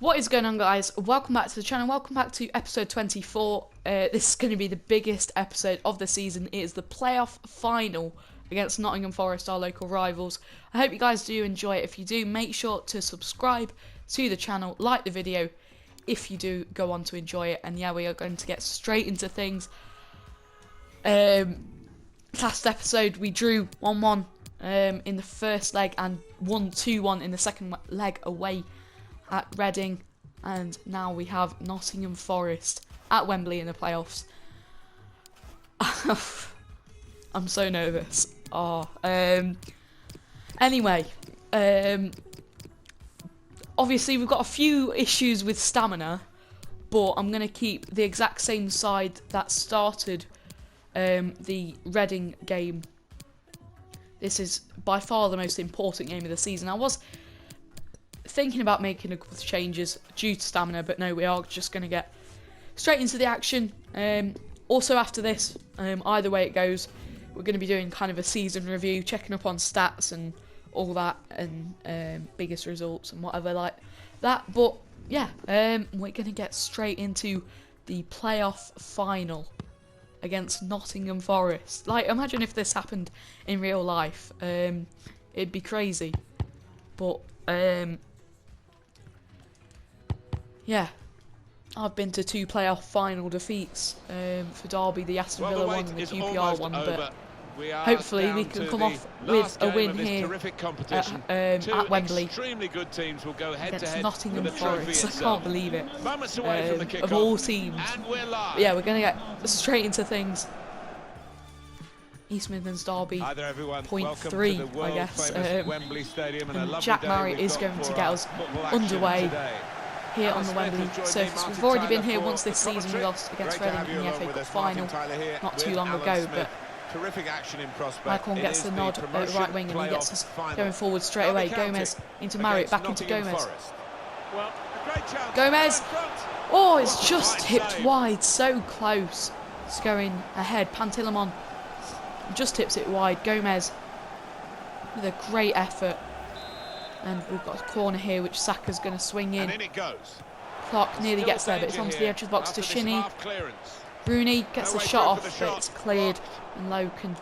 What is going on, guys? Welcome back to the channel. Welcome back to episode 24. This is going to be the biggest episode of the season. It is the playoff final against Nottingham Forest, our local rivals. I hope you guys do enjoy it. If you do, make sure to subscribe to the channel, like the video if you do go on to enjoy it. And yeah, we are going to get straight into things. Last episode we drew 1-1 in the first leg and won 2-1 in the second leg away at Reading, and now we have Nottingham Forest at Wembley in the playoffs. I'm so nervous. Anyway, obviously we've got a few issues with stamina, but I'm going to keep the exact same side that started the Reading game. This is by far the most important game of the season. I was thinking about making a couple of changes due to stamina, but no, we are just going to get straight into the action. Also after this, either way it goes, we're going to be doing kind of a season review, checking up on stats and all that, and biggest results and whatever like that. But yeah, we're going to get straight into the playoff final against Nottingham Forest. Like, imagine if this happened in real life. It'd be crazy. But yeah, I've been to 2 playoff final defeats for Derby, the Aston Villa one and the QPR one, but hopefully we can come off with a win here at Wembley against Nottingham Forest. I can't believe it. Of all teams. But yeah, we're going to get straight into things. East Midlands Derby, 0.3, I guess. And Jack Marriott is going to get us underway here on the Wembley surface. We've already been here once this season. We lost against Reading in the FA Cup final not too long ago, but Michael gets the nod at the right wing and he gets us going forward straight away. Gomez into Marriott, back into Gomez. Gomez! Oh, it's just tipped wide, so close. It's going ahead. Pantilimon just tips it wide. Gomez with a great effort. And we've got a corner here which Saka's going to swing in. Clark nearly gets there, but it's onto the edge of the box to Shinnie. Rooney gets the shot off, but it's cleared. And Lowe can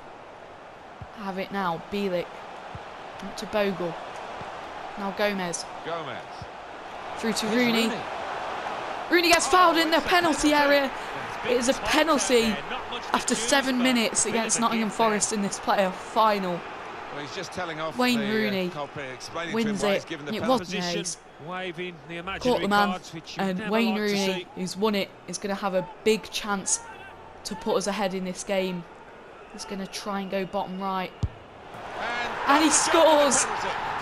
have it now. Bielik to Bogle. Now Gomez. Through to Rooney. Rooney gets fouled in the penalty area. It is a penalty after 7 minutes against Nottingham Forest in this playoff final. Well, he's just telling off Wayne Rooney wins it. It wasn't Hayes. Caught the man, and Wayne Rooney, who's won it, is going to have a big chance to put us ahead in this game. He's going to try and go bottom right. And he scores!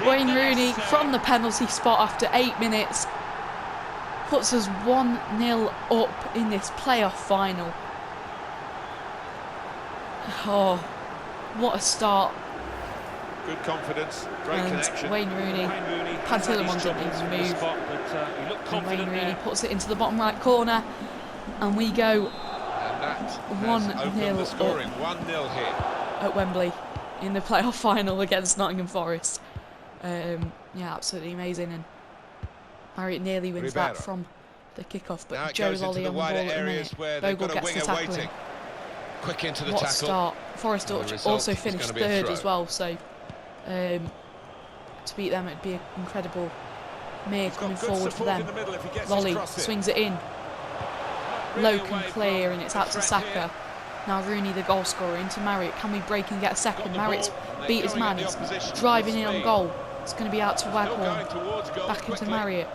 Wayne Rooney from the penalty spot after 8 minutes puts us 1-0 up in this playoff final. Oh, what a start. Good confidence, great connection. Wayne Rooney, Pantilimon didn't even move. And Wayne Rooney puts it into the bottom right corner, and we go 1-0 up 1-0 here at Wembley in the playoff final against Nottingham Forest. Yeah, absolutely amazing, and Marriott nearly wins that from the kickoff, but Joe Lolly on the ball at the minute. Bogle gets the tackle in. Quick into the what tackle. A start. Forest also finished 3rd as well, so to beat them it'd be incredible. Mir coming forward for them. Lolly swings it in. Lowe can clear and it's out to Saka. Now Rooney, the goal scorer, into Marriott. Can we break and get a second? Marriott's beat his man. He's driving in on goal. It's going to be out to Waghorn. Back into Marriott.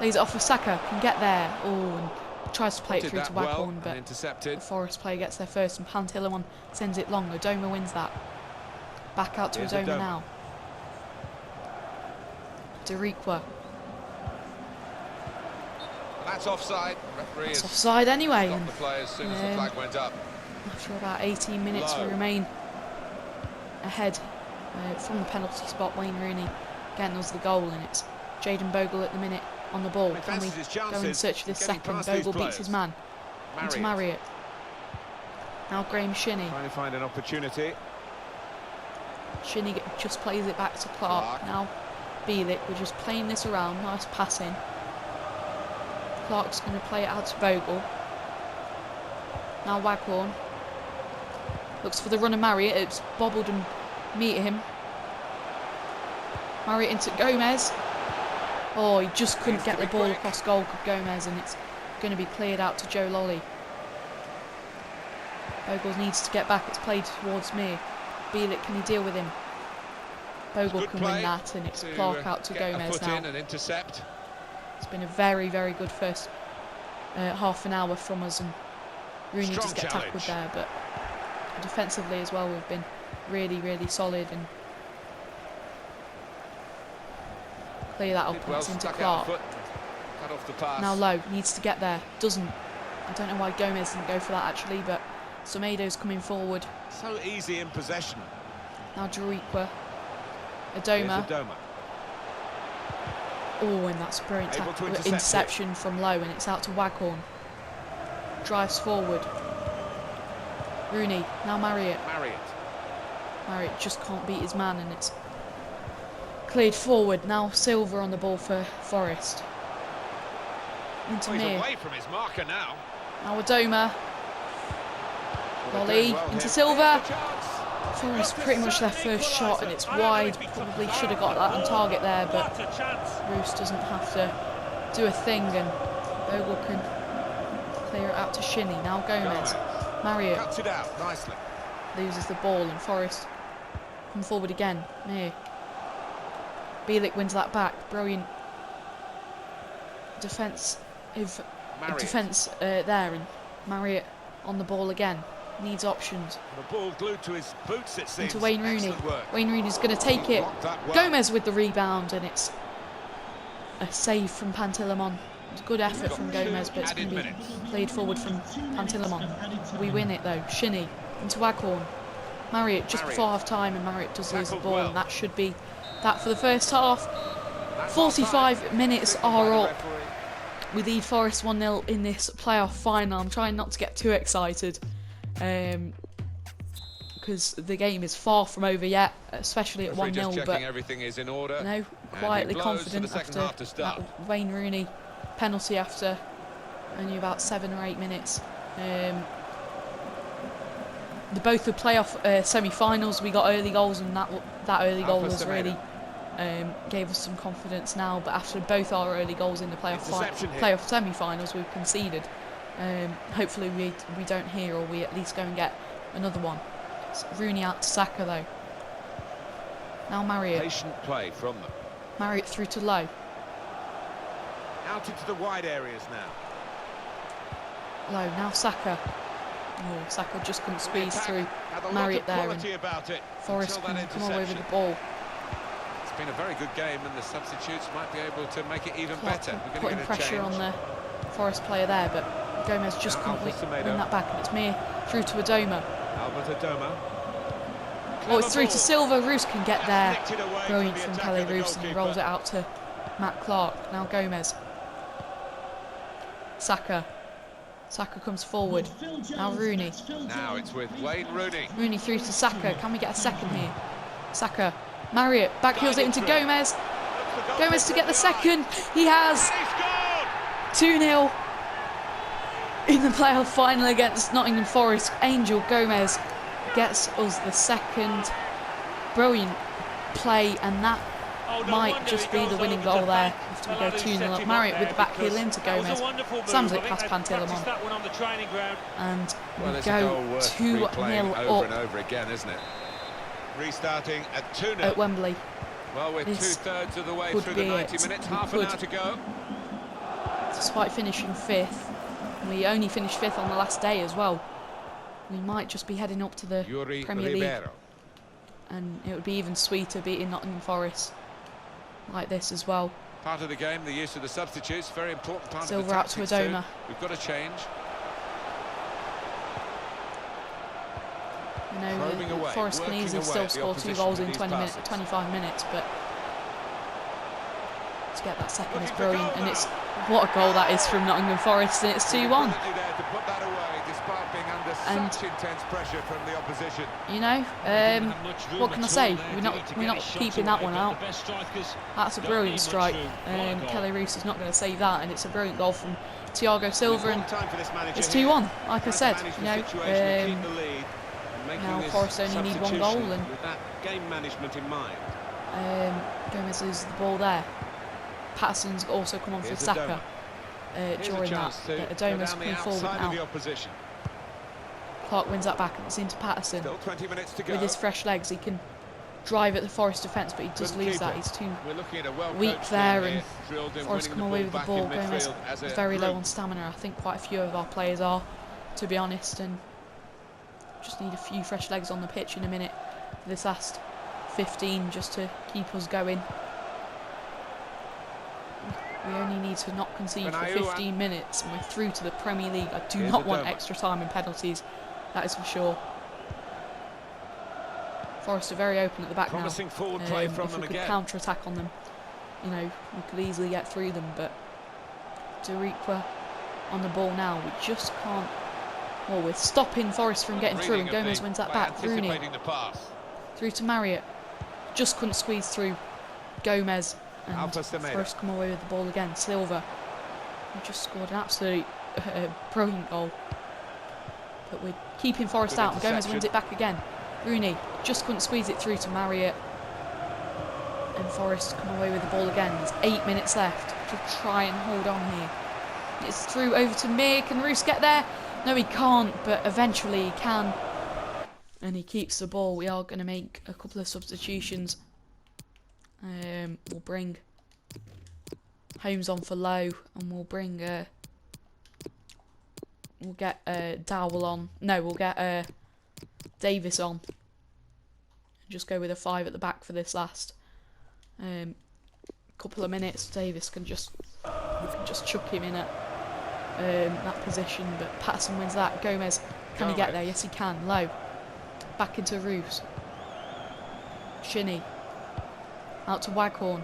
Lays it off for Saka. Can get there. Oh, and tries to play it through to Waghorn, but the Forest player gets there first, and Pantilimon sends it long. Odoma wins that. Back out to Odoma now. Deriqua. That's offside. It's offside anyway. The play as soon as the flag went up. After about 18 minutes, we remain ahead from the penalty spot. Wayne Rooney getting us the goal, and it's Jaden Bogle at the minute on the ball. Can we go in search for this second? Bogle beats his man. Into Marriott. Now Graham Shinnie. Trying to find an opportunity. Shinnie just plays it back to Clark. Now Bielik, we're just playing this around. Nice passing. Clark's going to play it out to Bogle. Now Waghorn. Looks for the run of Marriott. It's bobbled and meet him. Marriott into Gomez. Oh, he just couldn't get the ball across goal, Gomez, and it's going to be cleared out to Joe Lolly. Bogle needs to get back. It's played towards me. Bielik, can he deal with him? Bogle can win that, and it's Clark out to Gomez now. It's been a very, very good first half an hour from us, and Rooney just get tackled there, but defensively as well we've been really, really solid and clear that up. It's into Clark. Now Lowe needs to get there. Doesn't. I don't know why Gomez didn't go for that actually, but Semedo's coming forward. So easy in possession. Now Jeriqua. Adoma. Oh, and that's a brilliant interception from Lowe, and it's out to Waghorn. Drives forward. Rooney. Now Marriott. Marriott just can't beat his man, and it's cleared forward. Now Silva on the ball for Forest. Into Mir. Away from his marker now. Now Adoma. Volley into Silva. Forest pretty much their first shot, and it's wide. Probably should have got that on target there, but Roos doesn't have to do a thing, and Bogle can clear it out to Shinnie. Now Gomez. Marriott cuts it out nicely. Loses the ball, and Forest come forward again. Mir. Bielik wins that back. Brilliant defence there, and Marriott on the ball again. Needs options. The ball glued to his boots, it seems. Into Wayne Rooney. Wayne Rooney's going to take it. Gomez with the rebound, and it's a save from Pantilimon. It's a good effort from Gomez, but it's going to be played forward from Pantilimon. We win it though. Shinnie into Waghorn. Marriott just before half time, and Marriott does lose the ball, and that should be that for the first half. 45 minutes are up. We lead Forest 1-0 in this playoff final. I'm trying not to get too excited, because the game is far from over yet, especially at 1-0. But everything is in order. No, quietly confident after that Wayne Rooney penalty after only about 7 or 8 minutes. Both the playoff semi-finals, we got early goals, and that early goal was really gave us some confidence now. But after both our early goals in the playoff semi-finals, we've conceded. Hopefully we don't here, or we at least go and get another one. It's Rooney out to Saka though. Now Marriott. Patient play from them. Marriott through to Lowe. Out into the wide areas now. Lowe, now Saka. Oh, Saka just couldn't squeeze through Marriott there, and Forest can come away with the ball. It's been a very good game, and the substitutes might be able to make it even better. Putting pressure on the Forest player there, but Gomez just couldn't win that back, and it's Mir through to Adoma. Oh, it's through to Silva. Roos can get there. Brilliant from Kelly Roos, and he rolls it out to Matt Clark. Now Gomez. Saka. Saka comes forward. Now Rooney. Now it's with Wayne Rooney. Rooney through to Saka. Can we get a second here? Saka. Marriott backheels it into Gomez. Gomez to get the second. He has. 2-0 in the playoff final against Nottingham Forest. Angel Gomez gets us the second. Brilliant play, and that might just be the winning goal there after we go 2-0 up. Marriott with the back heel into Gomez. Slams it past Pantilimon. And we go 2-0 up. Over and over again, isn't it? Restarting at 2-0 at Wembley. Well, we're two-thirds of the way through the 90 minutes, half an hour to go. Despite finishing 5th, we only finished 5th on the last day as well. We might just be heading up to the Premier League, and it would be even sweeter beating Nottingham Forest like this as well. Part of the game, the use of the substitutes, very important part Silva of the tactics out to Adoma. Too. We've got to change. You know, Forest can easily still score 2 goals in 25 minutes, but to get that second is brilliant, and it's what a goal that is from Nottingham Forest, and it's 2-1. And such intense pressure from the opposition. You know, what can I say? We're not keeping that one out. That's a brilliant strike. Kelly Roos is not going to save that, and it's a brilliant goal from Thiago Silva, and it's 2-1. Like I said, you know. Now Forest only need one goal, and with that game management in mind. Gomez loses the ball there. Patterson's also come on for Saka during that. Adoma's coming forward now. Clark wins that back, and it's into Patterson. Still 20 minutes to go. With his fresh legs, he can drive at the Forest defence, but he does lose that. He's too weak there, and Forest come away with the ball. Gomez is very low on stamina. I think quite a few of our players are, to be honest, and just need a few fresh legs on the pitch in a minute for this last 15 just to keep us going. We only need to not concede for 15 minutes, and we're through to the Premier League. I do not want extra time and penalties, that is for sure. Forest are very open at the back now. If we could counter-attack on them, you know, we could easily get through them, but Duriqua on the ball now. We just can't. Well, we're stopping Forest from getting through, and Gomez wins that back. Rooney through to Marriott. Just couldn't squeeze through Gomez, and Forest come away with the ball again. Silva, who just scored an absolute brilliant goal. But we're keeping Forest out, and Gomez wins it back again. Rooney just couldn't squeeze it through to Marriott, and Forest come away with the ball again. There's 8 minutes left to try and hold on here. It's through over to Mir. Can Roos get there? No, he can't, but eventually he can. And he keeps the ball. We are going to make a couple of substitutions. We'll bring Holmes on for Low, and we'll bring we'll get Dowell on. No, we'll get Davis on. Just go with a 5 at the back for this last couple of minutes. Davis can just chuck him in at that position, but Patterson wins that. Gomez, can he get there? Yes, he can. Low. Back into Roos. Shinnie. Out to Waghorn.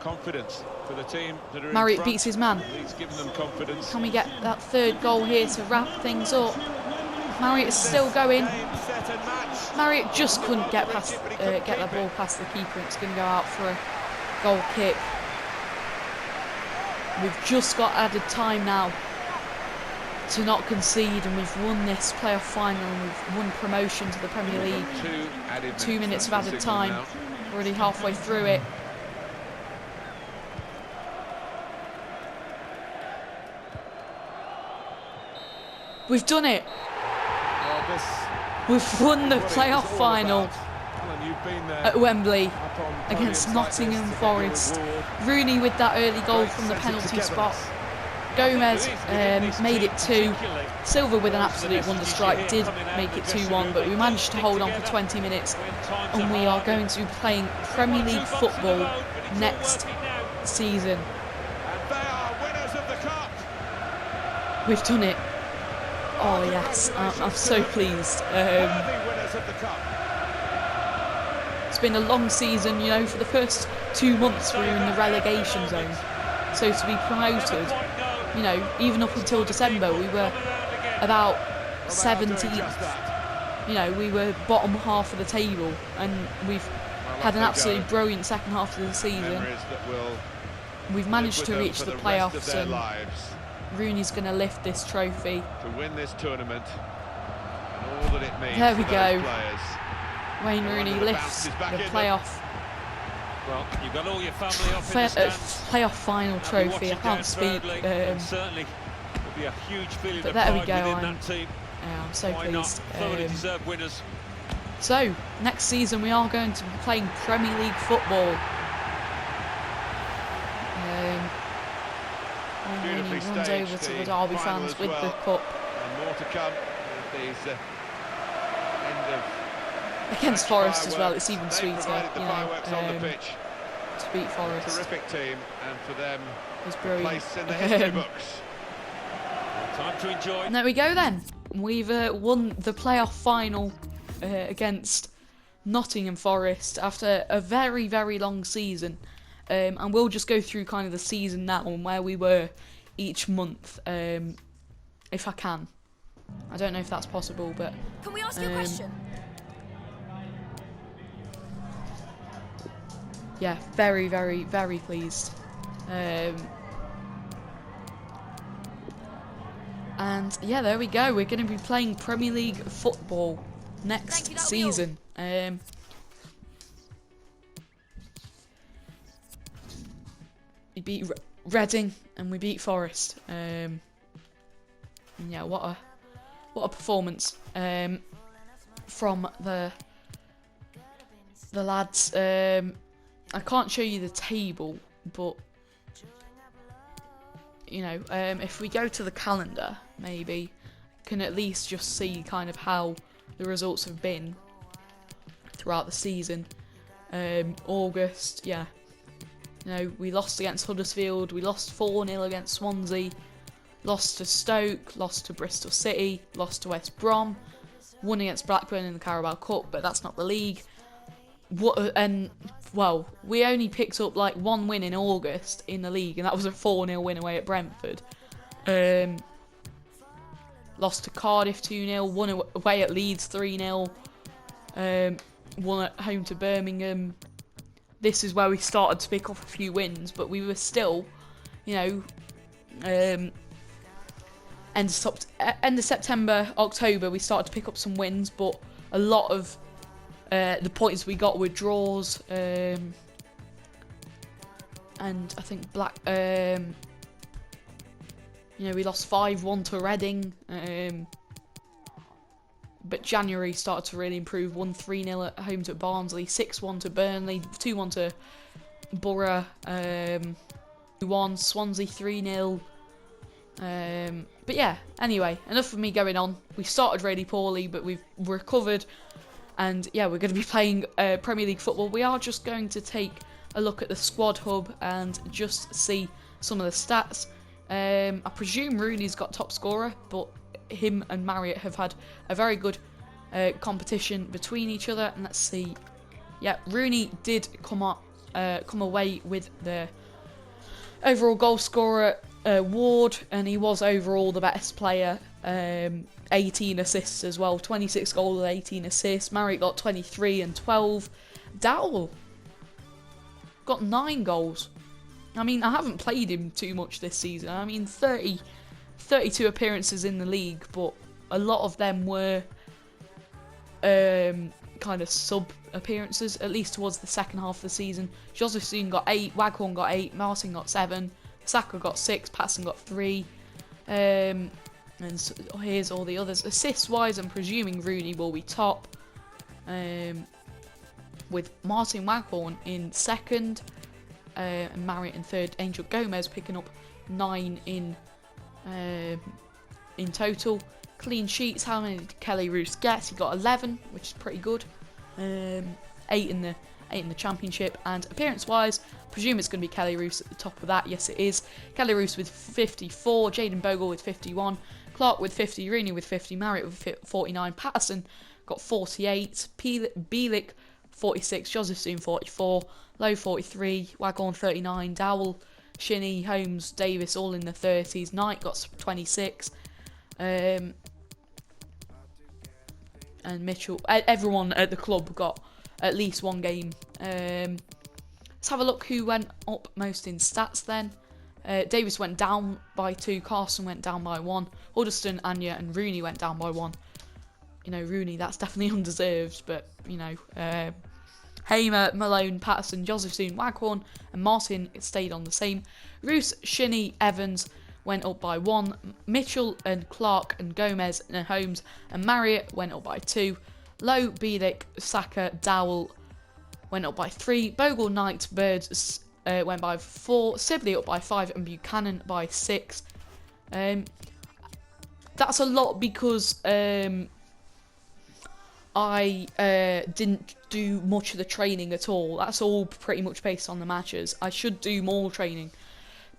Confidence for the team that are Marriott beats his man. He's given them confidence. Can we get that third goal here to wrap things up? Marriott is still going. Marriott just couldn't get past, get that ball past the keeper. It's going to go out for a goal kick. We've just got added time now to not concede, and we've won this playoff final, and we've won promotion to the Premier League. 2 minutes of added time. Already halfway through it. We've done it. We've won the playoff final at Wembley against Nottingham Forest. Rooney with that early goal from the penalty spot. Gomez made it 2. Silva with an absolute wonder strike did make it 2-1, but we managed to hold on for 20 minutes, and we are going to be playing Premier League football next season. We've done it. Oh yes, I'm so pleased. It's been a long season, you know. For the first 2 months we were in the relegation zone, so to be promoted, you know, even up until December we were about 17th. You know, we were bottom half of the table, and we've had an absolutely brilliant second half of the season. We've managed to reach the playoffs, and Rooney's going to lift this trophy. To win this tournament, and all that it means. There we go. Wayne Rooney lifts the playoff. Well, you've got all your family off in the stands. Playoff final trophy. I can't speak. Certainly, there'll be a huge feeling but of there we pride go. within that team. Yeah, I'm so pleased. Thoroughly deserved winners. So next season we are going to be playing Premier League football. Wayne Rooney runs over to the Derby fans with the cup. And more to come with these end of against Forest as well. It's even sweeter, you know, to beat Forest. Terrific team, and for them, it's brilliant. Place in the history books. Time to enjoy. And there we go then. We've won the playoff final against Nottingham Forest after a very, very long season. And we'll just go through kind of the season now and where we were each month, if I can. I don't know if that's possible, but can we ask you a question? Yeah, very, very, very pleased. And yeah, there we go. We're going to be playing Premier League football next season. We beat Reading and we beat Forest. And yeah, what a performance from the lads. I can't show you the table, but you know, if we go to the calendar, maybe can at least just see kind of how the results have been throughout the season. August, yeah. You know, we lost against Huddersfield, we lost 4-0 against Swansea, lost to Stoke, lost to Bristol City, lost to West Brom, won against Blackburn in the Carabao Cup, but that's not the league. Well, we only picked up like one win in August in the league, and that was a 4-0 win away at Brentford. Lost to Cardiff 2-0, won away at Leeds 3-0, won at home to Birmingham. This is where we started to pick up a few wins, but we were still, you know, end of September, October, we started to pick up some wins, but a lot of the points we got were draws, and I think you know, we lost 5-1 to Reading, but January started to really improve. Won 3-0 at home to Barnsley, 6-1 to Burnley, 2-1 to Borough, 2-1 Swansea, 3-0. But yeah, anyway, enough of me going on. We started really poorly, but we've recovered. And yeah, we're going to be playing Premier League football. We are just going to take a look at the squad hub and just see some of the stats. I presume Rooney's got top scorer, but him and Marriott have had a very good competition between each other. And let's see. Yeah, Rooney did come away with the overall goal scorer award, and he was overall the best player. 18 assists as well, 26 goals and 18 assists. Marriott got 23 and 12. Dowell got 9 goals. I mean, I haven't played him too much this season. I mean, 32 appearances in the league, but a lot of them were kind of sub-appearances, at least towards the second half of the season. Josephson got 8, Waghorn got 8, Martin got 7, Saka got 6, Patson got 3. And so here's all the others. Assists-wise, I'm presuming Rooney will be top, with Martin Waghorn in second, and Marriott in third. Angel Gomez picking up 9 in total. Clean sheets, how many did Kelly Roos get? He got 11, which is pretty good. 8 in the championship. And appearance-wise, I presume it's going to be Kelly Roos at the top of that. Yes, it is. Kelly Roos with 54, Jayden Bogle with 51, Clark with 50, Rooney with 50, Marriott with 49, Patterson got 48, Bielik 46, Josephson 44, Lowe 43, Waghorn 39, Dowell, Shinnie, Holmes, Davis all in the 30s, Knight got 26, and Mitchell, everyone at the club got at least one game. Let's have a look who went up most in stats then. Davis went down by 2, Carson went down by 1, Huddleston, Anya and Rooney went down by 1. You know, Rooney, that's definitely undeserved, but, you know, Hamer, Malone, Patterson, Josephson, Waghorn and Martin stayed on the same. Roos, Shinnie, Evans went up by 1, Mitchell and Clark and Gomez and Holmes and Marriott went up by 2, Lowe, Bielik, Saka, Dowell went up by 3, Bogle, Knight, Birds went by 4, Sibley up by 5 and Buchanan by 6. That's a lot because I didn't do much of the training at all. That's all pretty much based on the matches. I should do more training.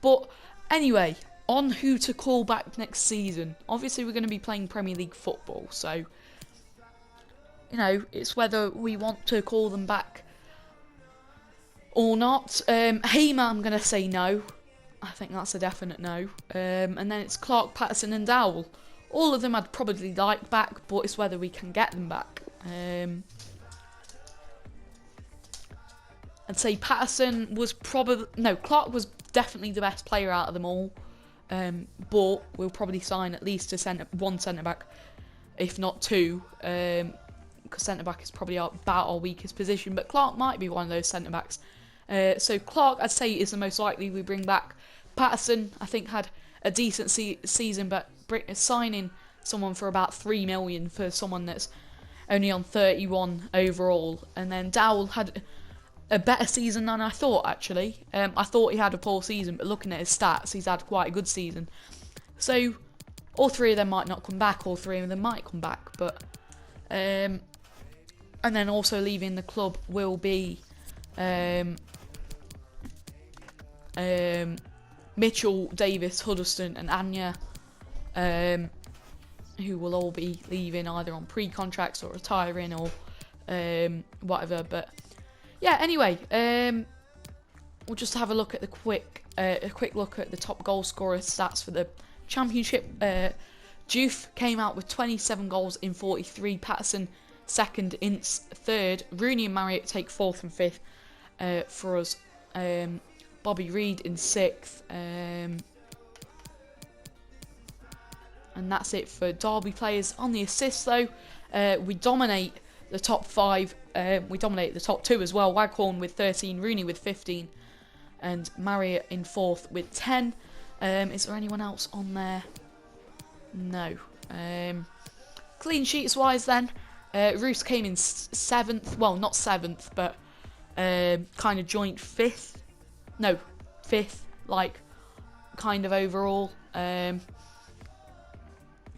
But anyway, on who to call back next season. Obviously we're going to be playing Premier League football, so you know, it's whether we want to call them back or not. Hamer, I'm going to say no. I think that's a definite no. And then it's Clark, Patterson and Dowell. All of them I'd probably like back, but it's whether we can get them back. I'd say Patterson was probably... No, Clark was definitely the best player out of them all. But we'll probably sign at least one centre-back, if not two. Because centre-back is probably about our weakest position. But Clark might be one of those centre-backs. So Clark, I'd say, is the most likely we bring back. Patterson, I think, had a decent season, but signing someone for about 3 million for someone that's only on 31 overall. And then Dowell had a better season than I thought, actually. I thought he had a poor season, but looking at his stats, he's had quite a good season. So, all three of them might not come back, all three of them might come back, but... and then also leaving the club will be... Mitchell, Davis, Huddleston and Anya, who will all be leaving either on pre-contracts or retiring or whatever. But yeah, anyway, we'll just have a look at a quick look at the top goal scorer stats for the championship. Juve came out with 27 goals in 43. Patterson second, Ince third. Rooney and Marriott take fourth and fifth for us. Bobby Reed in 6th, and that's it for Derby players. On the assists though, we dominate the top 5, we dominate the top 2 as well. Waghorn with 13, Rooney with 15, and Marriott in 4th with 10. Is there anyone else on there? No. Clean sheets wise then, Roos came in 7th, well not 7th, but kind of joint 5th. No, 5th, like, kind of overall,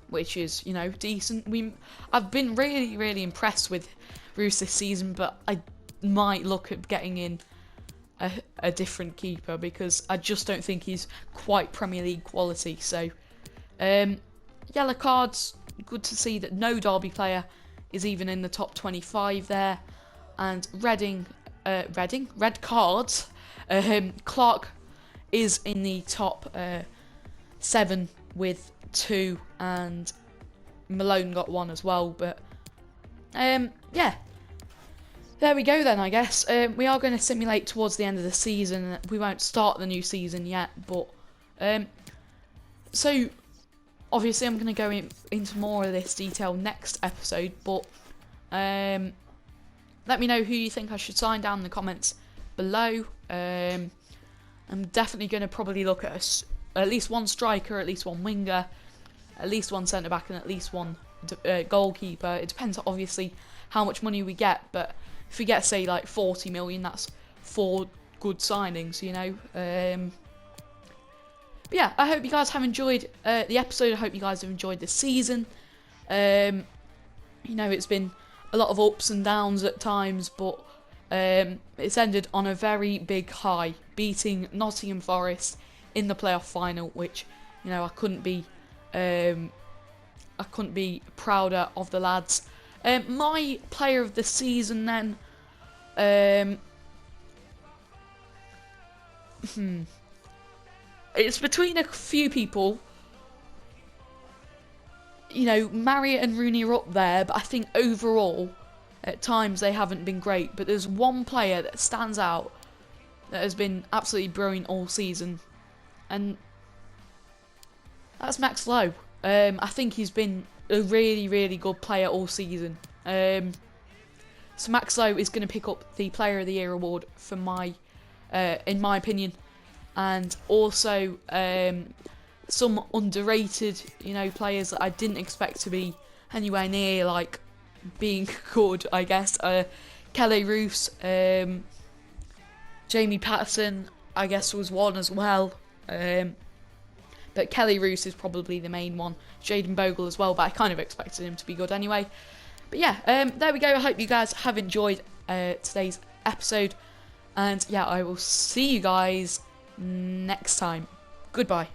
which is, you know, decent. I've been really, really impressed with Roos this season, but I might look at getting in a different keeper because I just don't think he's quite Premier League quality. So, yellow cards, good to see that no Derby player is even in the top 25 there, and red cards. Clark is in the top 7 with 2, and Malone got 1 as well. But yeah, there we go then, I guess. We are going to simulate towards the end of the season. We won't start the new season yet, but so obviously I'm going to go into more of this detail next episode. But let me know who you think I should sign down in the comments below. I'm definitely going to probably look at at least one striker, at least one winger, at least one centre back, and at least one goalkeeper. It depends obviously how much money we get, but if we get say like 40 million, that's 4 good signings, you know. But yeah, I hope you guys have enjoyed the episode. I hope you guys have enjoyed the season. You know, it's been a lot of ups and downs at times, but it's ended on a very big high, beating Nottingham Forest in the playoff final, which, you know, I couldn't be prouder of the lads. My player of the season then, it's between a few people. You know, Marriott and Rooney are up there, but I think overall, at times they haven't been great. But there's one player that stands out that has been absolutely brilliant all season, and that's Max Lowe. I think he's been a really, really good player all season. So Max Lowe is going to pick up the Player of the Year award for in my opinion, and also some underrated, you know, players that I didn't expect to be anywhere near like being good, I guess. Kelly Roos, Jamie Patterson, I guess, was one as well. But Kelly Roos is probably the main one. Jaden Bogle as well, but I kind of expected him to be good anyway. But yeah, there we go. I hope you guys have enjoyed today's episode. And yeah, I will see you guys next time. Goodbye.